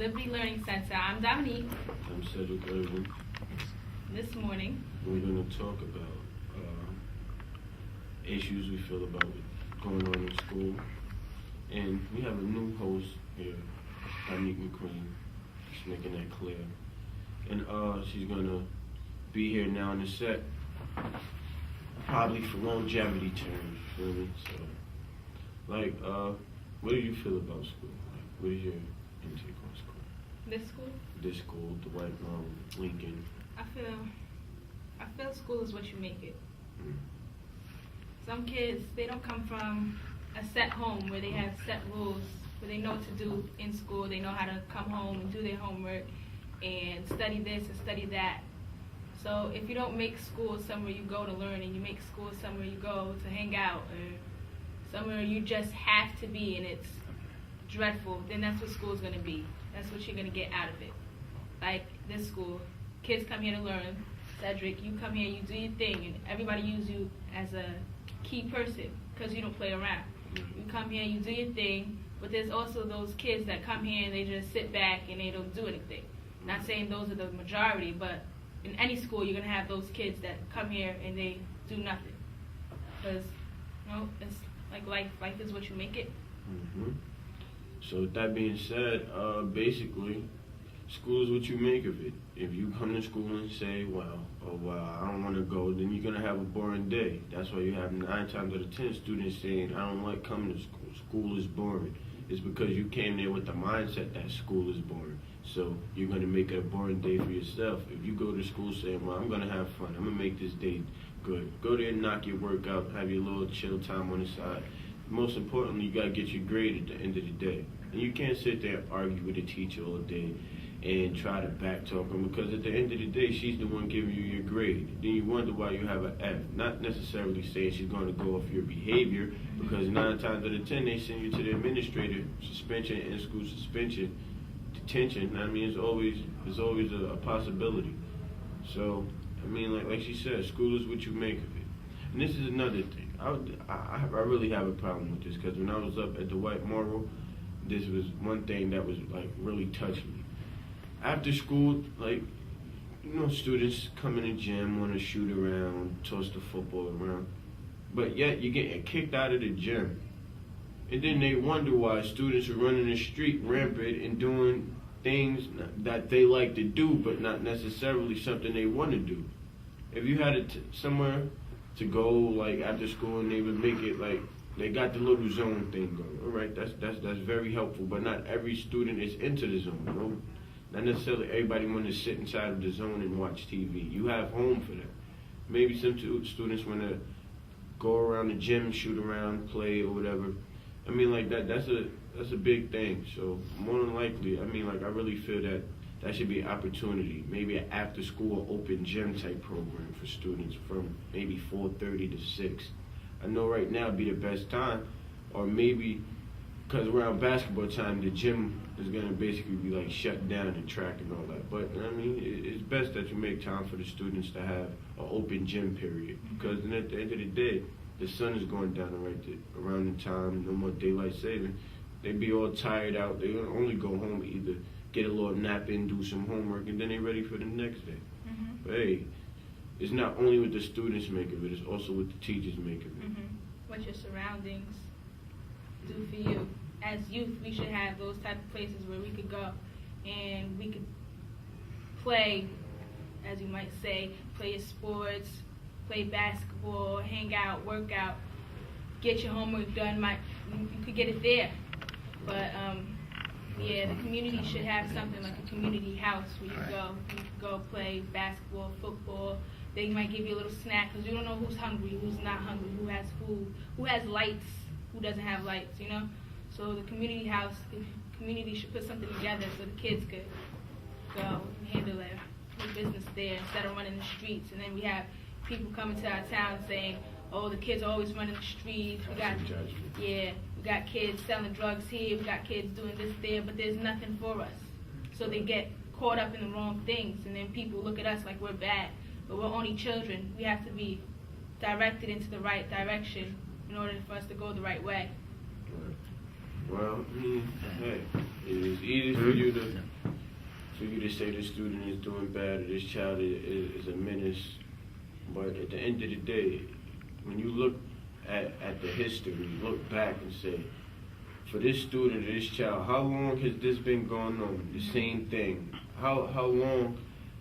Liberty Learning Center. I'm Dominique. I'm Sedrick Evin. This morning, we're going to talk about issues we feel about going on in school. And we have a new host here, Dominique McQueen. Just making that clear. And she's going to be here now on the set, probably for longevity terms, feel me? So, like, what do you feel about school? Like, what is your intake on school? this school, This school, Dwight, Lincoln. I feel school is what you make it. Mm. Some kids, they don't come from a set home where they have set rules, where they know what to do in school. They know how to come home and do their homework and study this and study that. So if you don't make school somewhere you go to learn, and you make school somewhere you go to hang out, or somewhere you just have to be and it's dreadful, then that's what school's going to be. That's what you're going to get out of it. Like this school, kids come here to learn. Sedrick, you come here, you do your thing, and everybody use you as a key person because you don't play around. You come here, you do your thing, but there's also those kids that come here and they just sit back and they don't do anything. Not saying those are the majority, but in any school you're going to have those kids that come here and they do nothing. Because, it's like life is what you make it. Mm-hmm. So with that being said, basically, school is what you make of it. If you come to school and say, well, I don't want to go, then you're going to have a boring day. That's why you have 9 times out of 10 students saying, I don't like coming to school. School is boring. It's because you came there with the mindset that school is boring. So you're going to make it a boring day for yourself. If you go to school saying, well, I'm going to have fun. I'm going to make this day good. Go there and knock your work out. Have your little chill time on the side. Most importantly, you got to get your grade at the end of the day. And you can't sit there and argue with the teacher all day and try to backtalk them, because at the end of the day, she's the one giving you your grade. Then you wonder why you have an F. Not necessarily saying she's going to go off your behavior, because 9 times out of 10, they send you to the administrator, suspension, in-school suspension, detention. I mean, it's always a possibility. So, I mean, like she said, school is what you make of it. And this is another thing. I really have a problem with this, because when I was up at the White Moral, this was one thing that was, like, really touched me. After school, like, students come in the gym, want to shoot around, toss the football around, but yet you're getting kicked out of the gym. And then they wonder why students are running the street rampant and doing things that they like to do, but not necessarily something they want to do. If you had somewhere to go, like, after school, and they would make it, like, they got the little zone thing going. All right, that's very helpful, but not every student is into the zone, Not necessarily everybody want to sit inside of the zone and watch TV. You have home for that. Maybe some students want to go around the gym, shoot around, play, or whatever. I mean, like, that's a big thing. So more than likely, I mean, like, I really feel that should be an opportunity. Maybe an after-school open gym type program for students from maybe 4:30 to 6. I know right now would be the best time, or maybe because around basketball time, the gym is going to basically be like shut down and track and all that. But I mean, it's best that you make time for the students to have an open gym period, because then at the end of the day, the sun is going down around the time, no more daylight saving. They be all tired out. They only go home, either get a little nap in, do some homework, and then they're ready for the next day. Mm-hmm. But hey, it's not only what the students make of it, it's also what the teachers make of it. Mm-hmm. What your surroundings do for you. As youth, we should have those type of places where we could go and we could play, as you might say, play your sports, play basketball, hang out, work out, get your homework done. You could get it there. But yeah, the community should have something like a community house where you can go play basketball, football. They might give you a little snack, because you don't know who's hungry, who's not hungry, who has food, who has lights, who doesn't have lights, So the community house, the community should put something together so the kids could go and handle their business there instead of running the streets. And then we have people coming to our town saying, oh, the kids are always running the streets. We got kids selling drugs here. We got kids doing this there, but there's nothing for us. So they get caught up in the wrong things, and then people look at us like we're bad. But we're only children. We have to be directed into the right direction in order for us to go the right way. Well, hey, it is easy for you to for you to say the student is doing bad or this child is a menace. But at the end of the day, when you look at the history, you look back and say, for this student or this child, how long has this been going on? The same thing. How long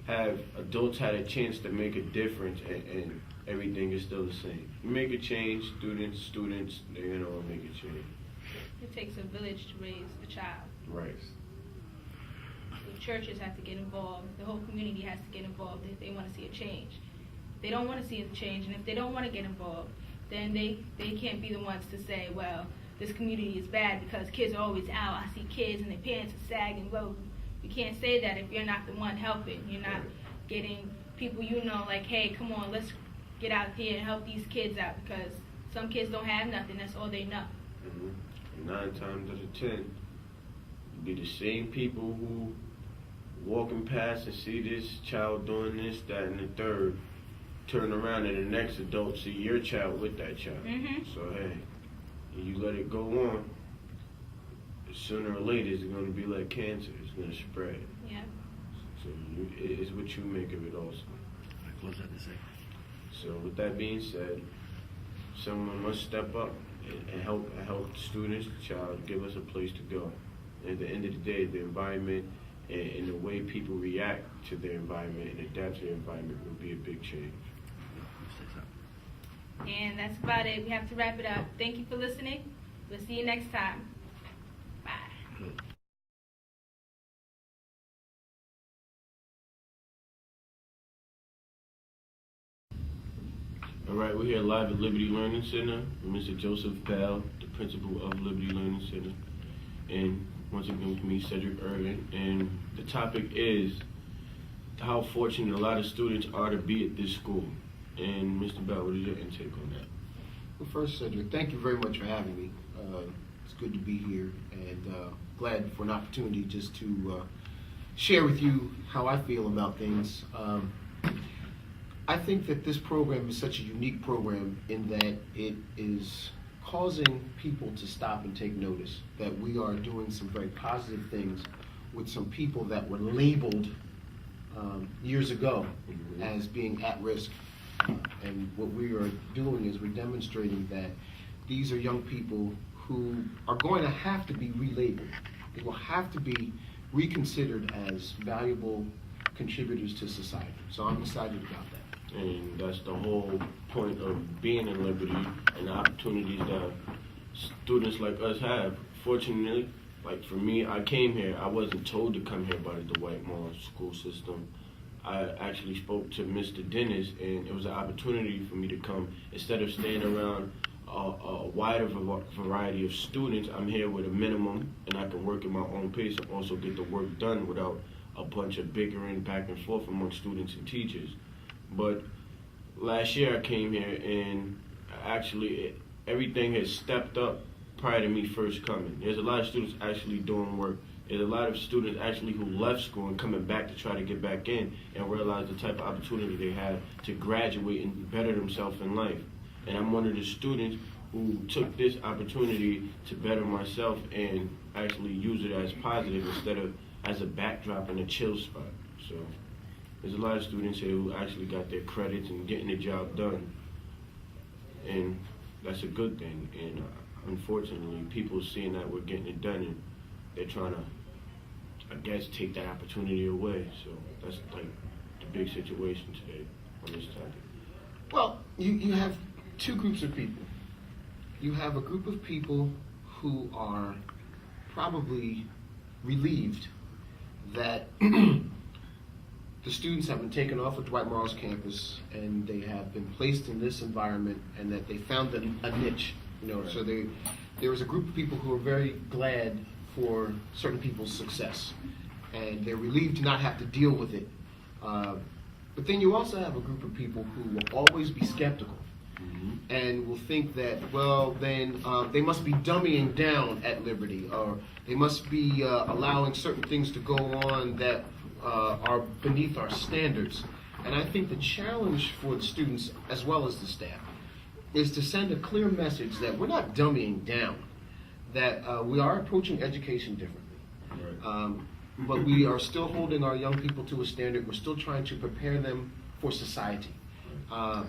have adults had a chance to make a difference and everything is still the same? You make a change, students, they're gonna all make a change. It takes a village to raise a child. Right. The churches have to get involved. The whole community has to get involved if they want to see a change. They don't want to see a change, and if they don't want to get involved, then they can't be the ones to say, well, this community is bad because kids are always out. I see kids and their pants are sagging. Well, you can't say that if you're not the one helping. You're not getting people you know like, hey, come on, let's get out here and help these kids out, because some kids don't have nothing. That's all they know. Mm-hmm. 9 times out of 10, it'd be the same people who walking past and see this child doing this, that, and the third, turn around and the next adult see your child with that child. Mm-hmm. So hey, you let it go on, sooner or later it's going to be like cancer. It's going to spread. Yeah. So it's what you make of it also. I close out this segment. So with that being said, someone must step up and help the students, the child, give us a place to go. And at the end of the day, the environment and the way people react to their environment and adapt to their environment will be a big change. And that's about it. We have to wrap it up. Thank you for listening. We'll see you next time. Bye. Good. All right, we're here live at Liberty Learning Center with Mr. Joseph Pell, the principal of Liberty Learning Center. And once again with me, Sedrick Evin. And the topic is how fortunate a lot of students are to be at this school. And Mr. Bell, what is your intake on that? Well, first, Cedric, thank you very much for having me. It's good to be here, and glad for an opportunity just to share with you how I feel about things. I think that this program is such a unique program in that it is causing people to stop and take notice that we are doing some very positive things with some people that were labeled years ago as being at risk. And what we are doing is we're demonstrating that these are young people who are going to have to be relabeled. They will have to be reconsidered as valuable contributors to society. So I'm excited about that. And that's the whole point of being in Liberty and the opportunities that students like us have. Fortunately, like for me, I came here. I wasn't told to come here by the Dwight Morris school system. I actually spoke to Mr. Dennis, and it was an opportunity for me to come. Instead of staying around a wider variety of students, I'm here with a minimum, and I can work at my own pace and also get the work done without a bunch of bickering back and forth among students and teachers. But last year I came here, and actually everything has stepped up prior to me first coming. There's a lot of students actually doing work. There's a lot of students actually who left school and coming back to try to get back in and realize the type of opportunity they have to graduate and better themselves in life. And I'm one of the students who took this opportunity to better myself and actually use it as positive instead of as a backdrop and a chill spot. So there's a lot of students here who actually got their credits and getting the job done. And that's a good thing. And unfortunately, people seeing that we're getting it done, and they're trying to, I guess, take that opportunity away. So that's like the big situation today on this topic. Well, you have two groups of people. You have a group of people who are probably relieved that the students have been taken off of Dwight Morris campus and they have been placed in this environment, and that they found a niche. Right. So there was a group of people who are very glad for certain people's success, and they're relieved to not have to deal with it. But then you also have a group of people who will always be skeptical and will think that, well, then they must be dumbing down at Liberty, or they must be allowing certain things to go on that are beneath our standards. And I think the challenge for the students as well as the staff is to send a clear message that we're not dumbing down, that we are approaching education differently. Right. but we are still holding our young people to a standard. We're still trying to prepare them for society. I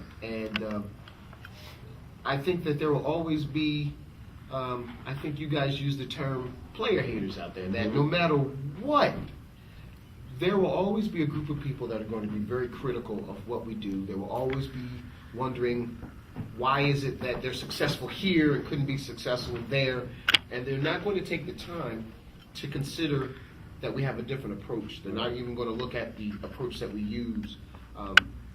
think that there will always be, I think you guys use the term player haters out there, that no matter what, there will always be a group of people that are going to be very critical of what we do. There will always be wondering, why is it that they're successful here and couldn't be successful there? And they're not going to take the time to consider that we have a different approach. They're not even going to look at the approach that we use.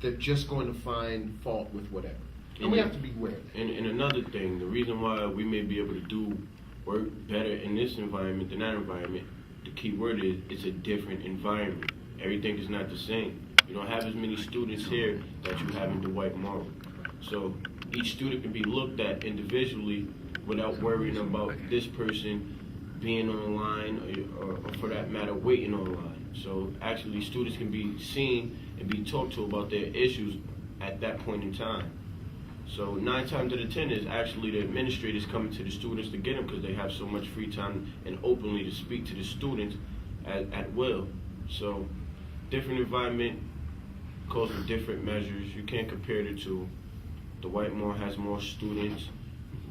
They're just going to find fault with whatever. And we have to be aware of that. And another thing, the reason why we may be able to do work better in this environment than that environment, the key word is it's a different environment. Everything is not the same. You don't have as many students here that you have in Dwight Morrow. So each student can be looked at individually without worrying about this person being on the line or for that matter, waiting on the line. So actually students can be seen and be talked to about their issues at that point in time. So 9 times out of 10 is actually the administrators coming to the students to get them because they have so much free time and openly to speak to the students at will. So different environment calls for different measures. You can't compare the two. Dwight Moore has more students.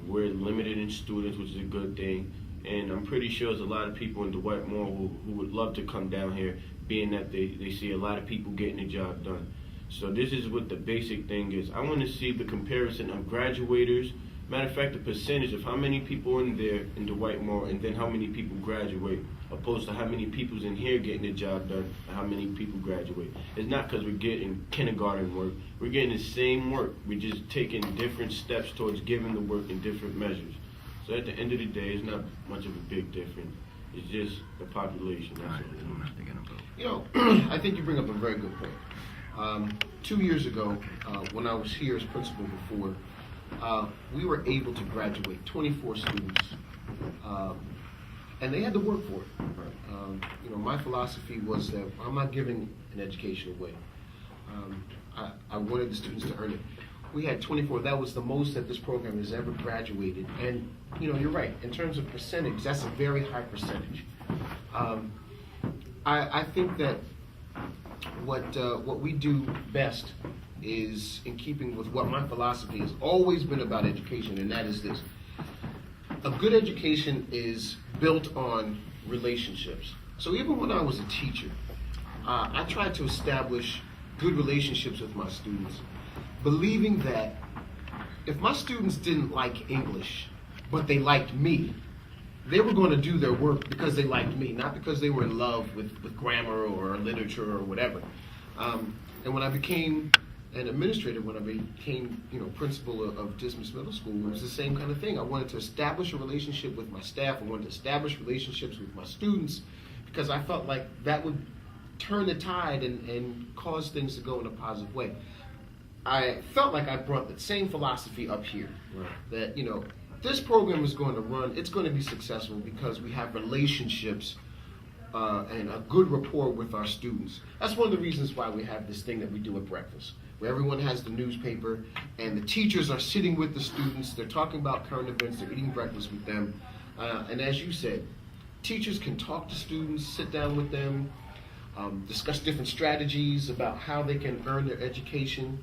We're limited in students, which is a good thing. And I'm pretty sure there's a lot of people in Dwight Moore who would love to come down here, being that they see a lot of people getting the job done. So this is what the basic thing is. I want to see the comparison of graduators. Matter of fact, the percentage of how many people in there in Dwight Moore and then how many people graduate, opposed to how many people's in here getting the job done and how many people graduate. It's not because we're getting kindergarten work. We're getting the same work. We're just taking different steps towards giving the work in different measures. So at the end of the day, it's not much of a big difference. It's just the population. That's all. You know, I think you bring up a very good point. 2 years ago, when I was here as principal before, we were able to graduate 24 students, and they had to work for it. You know, my philosophy was that I'm not giving an education away. I wanted the students to earn it. We had 24. That was the most that this program has ever graduated. And, you know, you're right. In terms of percentage, that's a very high percentage. I think that what we do best is in keeping with what my philosophy has always been about education, and that is this. A good education is built on relationships. So even when I was a teacher, I tried to establish good relationships with my students, believing that if my students didn't like English, but they liked me, they were going to do their work because they liked me, not because they were in love with grammar or literature or whatever. And when I became an administrator, when I became, you know, principal of Dismas Middle School, it was the same kind of thing. I wanted to establish a relationship with my staff. I wanted to establish relationships with my students because I felt like that would turn the tide and cause things to go in a positive way. I felt like I brought the same philosophy up here, Right. that, you know, this program is going to run, it's going to be successful because we have relationships and a good rapport with our students. That's one of the reasons why we have this thing that we do at breakfast, where everyone has the newspaper and the teachers are sitting with the students, they're talking about current events, they're eating breakfast with them. And as you said, teachers can talk to students, sit down with them, discuss different strategies about how they can earn their education.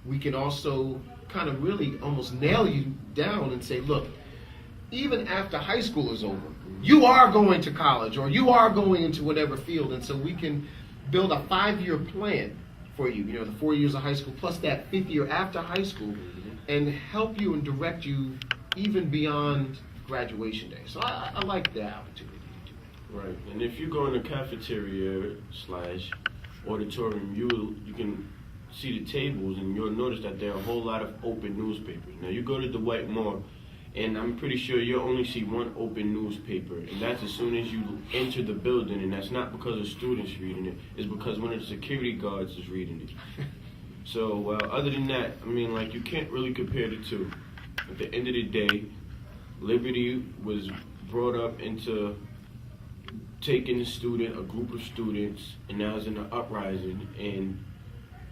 We can also kind of really almost nail you down and say, look, even after high school is over, you are going to college or you are going into whatever field. And so we can build a 5-year plan for you, you know, the 4 years of high school plus that 5th year after high school, and help you and direct you even beyond graduation day. So I like the opportunity to do it. Right. And if you go in the cafeteria / auditorium, you can see the tables and you'll notice that there are a whole lot of open newspapers. Now you go to Dwight Moore, and I'm pretty sure you'll only see one open newspaper, and that's as soon as you enter the building, and that's not because of students reading it, it's because one of the security guards is reading it. So other than that, I mean, like, you can't really compare the two. At the end of the day, Liberty was brought up into taking a group of students, and now it's in an uprising, and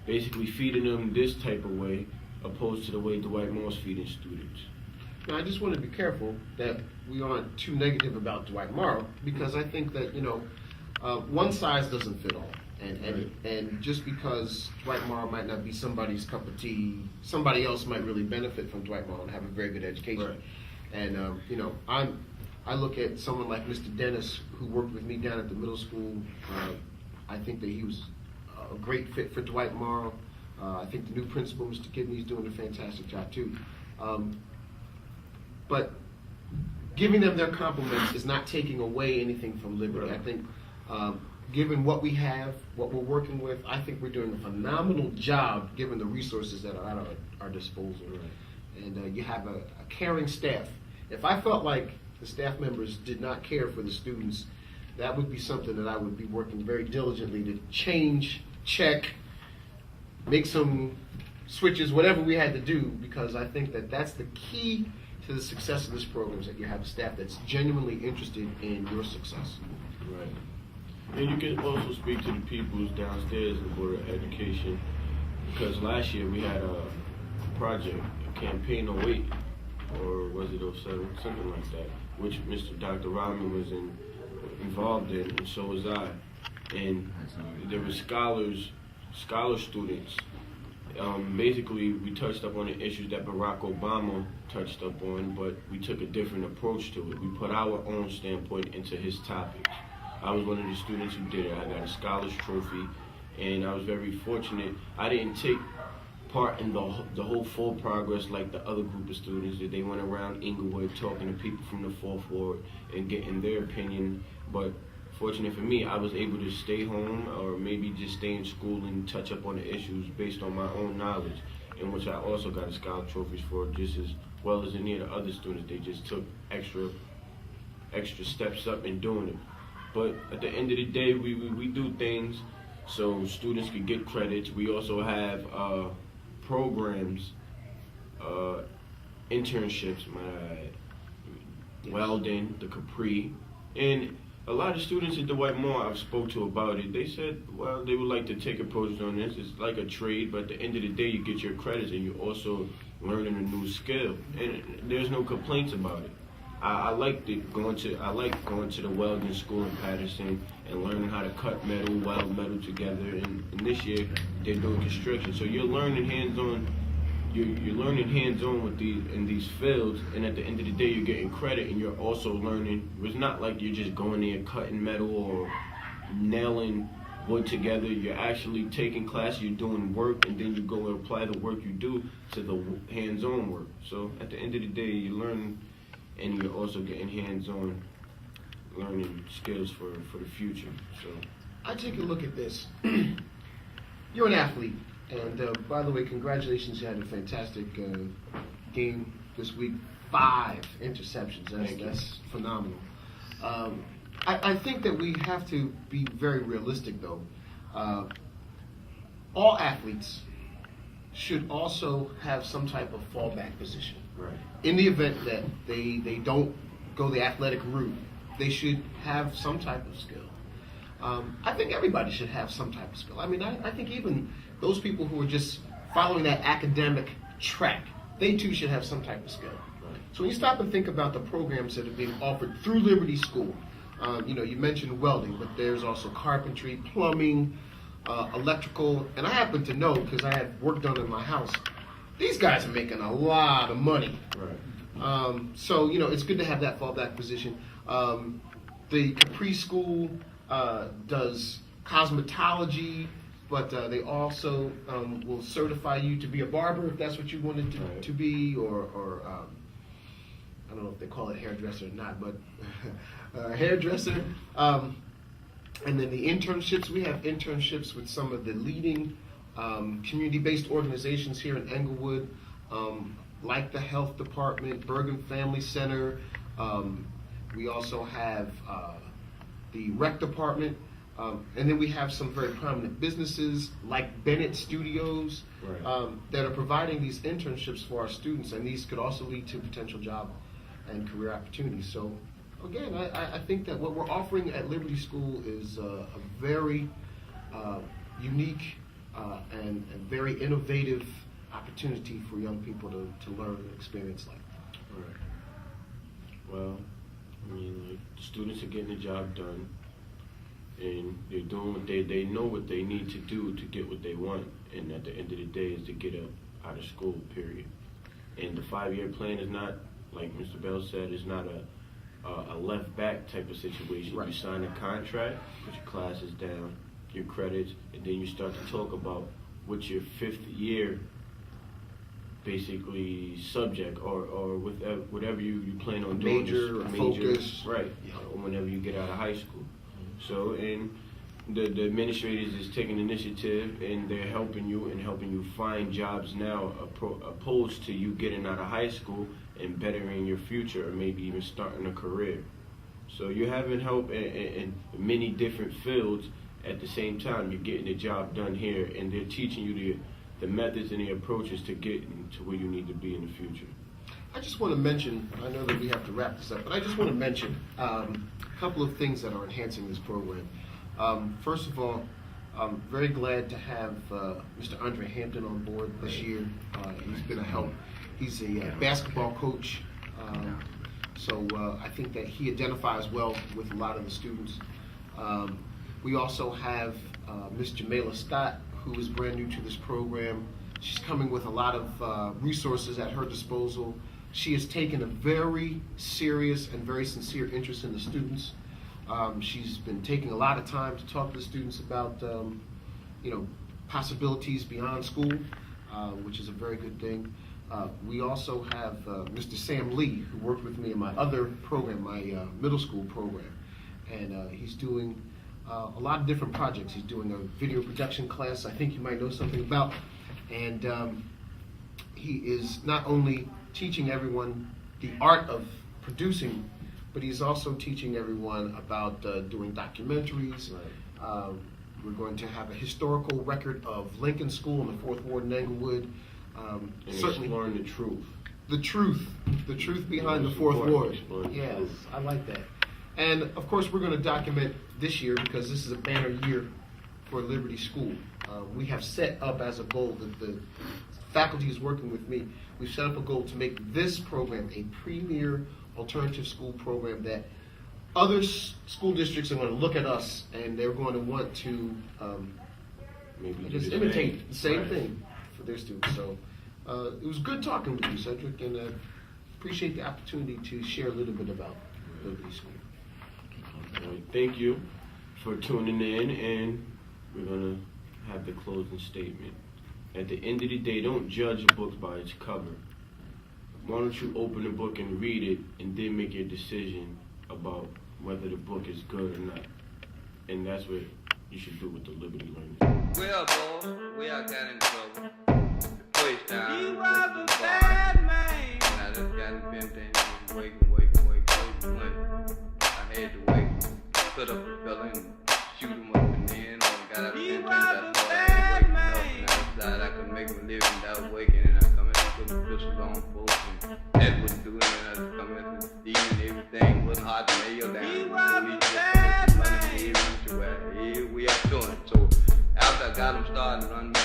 basically feeding them this type of way, opposed to the way Dwight Moore's feeding students. Now, I just want to be careful that we aren't too negative about Dwight Morrow, because I think that, one size doesn't fit all. And just because Dwight Morrow might not be somebody's cup of tea, somebody else might really benefit from Dwight Morrow and have a very good education. Right. And, I look at someone like Mr. Dennis, who worked with me down at the middle school. I think that he was a great fit for Dwight Morrow. I think the new principal, Mr. Kidney, is doing a fantastic job too. But giving them their compliments is not taking away anything from Liberty. Right. I think, given what we have, what we're working with, I think we're doing a phenomenal job given the resources that are at our disposal. Right. And you have a caring staff. If I felt like the staff members did not care for the students, that would be something that I would be working very diligently to change, check, make some switches, whatever we had to do, because I think that that's the key to the success of this program, is that you have a staff that's genuinely interested in your success. Right. And you can also speak to the peoples downstairs in the Board of Education, because last year we had a project, a campaign 08, or was it 07, something like that, which Dr. Rahman was involved in, and so was I. And there were scholar students. Basically, we touched up on the issues that Barack Obama touched up on, but we took a different approach to it. We put our own standpoint into his topics. I was one of the students who did it. I got a scholar's trophy, and I was very fortunate. I didn't take part in the whole full progress like the other group of students that they went around Engelwood talking to people from the fourth ward and getting their opinion. But fortunate for me, I was able to stay home or maybe just stay in school and touch up on the issues based on my own knowledge, in which I also got a scholar trophies for, just as well as any of the other students. They just took extra steps up in doing it. But at the end of the day, we do things so students can get credits. We also have programs, internships, welding, the Capri, and a lot of students at Dwight Moore I've spoke to about it, they said, well, they would like to take approaches on this. It's like a trade, but at the end of the day, you get your credits and you're also learning a new skill, and there's no complaints about it. I like going to the welding school in Patterson and learning how to cut metal, weld metal together. And this year they're doing construction, so you're learning hands-on. You're learning hands-on with these fields, and at the end of the day, you're getting credit, and you're also learning. It's not like you're just going there cutting metal or nailing wood together. You're actually taking classes, you're doing work, and then you go and apply the work you do to the hands-on work. So at the end of the day, you're learning, and you're also getting hands-on learning skills for the future. So I take a look at this. You're an athlete, and by the way, congratulations! You had a fantastic game this week. 5 interceptions. That's phenomenal. I think that we have to be very realistic, though. All athletes should also have some type of fallback position. right. In the event that they don't go the athletic route, they should have some type of skill. I think everybody should have some type of skill. I mean, I think even those people who are just following that academic track, they too should have some type of skill. Right. So when you stop and think about the programs that are being offered through Liberty School, you mentioned welding, but there's also carpentry, plumbing, electrical, and I happen to know, because I had work done in my house, these guys are making a lot of money. Right. So, it's good to have that fallback position. The Capri School does cosmetology, but they also will certify you to be a barber if that's what you wanted Right. to be, or I don't know if they call it hairdresser or not, but hairdresser. And then the internships, we have internships with some of the leading community-based organizations here in Engelwood, like the Health Department, Bergen Family Center. We also have the Rec Department. And then we have some very prominent businesses like Bennett Studios Right. that are providing these internships for our students, and these could also lead to potential job and career opportunities. So again, I think that what we're offering at Liberty School is a very unique and very innovative opportunity for young people to learn and experience life. Right. Well, I mean, like, the students are getting the job done, and they're doing what they know what they need to do to get what they want, and at the end of the day is to get out of school, period. And the 5-year plan is not, like Mr. Bell said, is not a left back type of situation. Right. You sign a contract, put your classes down, your credits, and then you start to talk about what's your 5th year basically subject or whatever you plan on doing. Major or focus. Right. Yeah. Whenever you get out of high school. So, and the administrators is taking initiative, and they're helping you find jobs now, opposed to you getting out of high school and bettering your future, or maybe even starting a career. So you're having help in many different fields at the same time. You're getting the job done here, and they're teaching you the methods and the approaches to get to where you need to be in the future. I just want to mention, I know that we have to wrap this up, but I just want to mention a couple of things that are enhancing this program. First of all, I'm very glad to have Mr. Andre Hampton on board this year. He's been a help. He's a basketball coach, so I think that he identifies well with a lot of the students. We also have Ms. Jamela Scott, who is brand new to this program. She's coming with a lot of resources at her disposal. She has taken a very serious and very sincere interest in the students. She's been taking a lot of time to talk to the students about, possibilities beyond school, which is a very good thing. We also have Mr. Sam Lee, who worked with me in my other program, my middle school program, and he's doing a lot of different projects. He's doing a video production class I think you might know something about, and he is not only teaching everyone the art of producing, but he's also teaching everyone about doing documentaries. Right. We're going to have a historical record of Lincoln School in the 4th Ward in Engelwood. And Certainly exploring the truth. the truth behind the 4th Ward. Yes, I like that. And of course, we're going to document this year, because this is a banner year for Liberty School. We have set up as a goal that the faculty is working with me. We've set up a goal to make this program a premier alternative school program that other school districts are going to look at us and they're going to want to Maybe just imitate the same thing for their students. So it was good talking with you, Sedrick, and appreciate the opportunity to share a little bit about Liberty School. All right, thank you for tuning in, and we're going to have the closing statement. At the end of the day, don't judge a book by its cover. Why don't you open the book and read it, and then make your decision about whether the book is good or not. And that's what you should do with the Liberty Learners. Well, boy, we all got in trouble. The place down. He was a bad man. And I just got in bent and wake. I had to wake, put up a fella and shoot him up and then got out of He bent. was a That's all I bad ain't waking man. up. And I decided I could make a living without waking. And I come in and put the pistols on folks. And that wouldn't do it. And I just come in and steal and everything. Wasn't hard to nail down. He So was we a just bad come in man. and here we are doing. So after I got him started running, I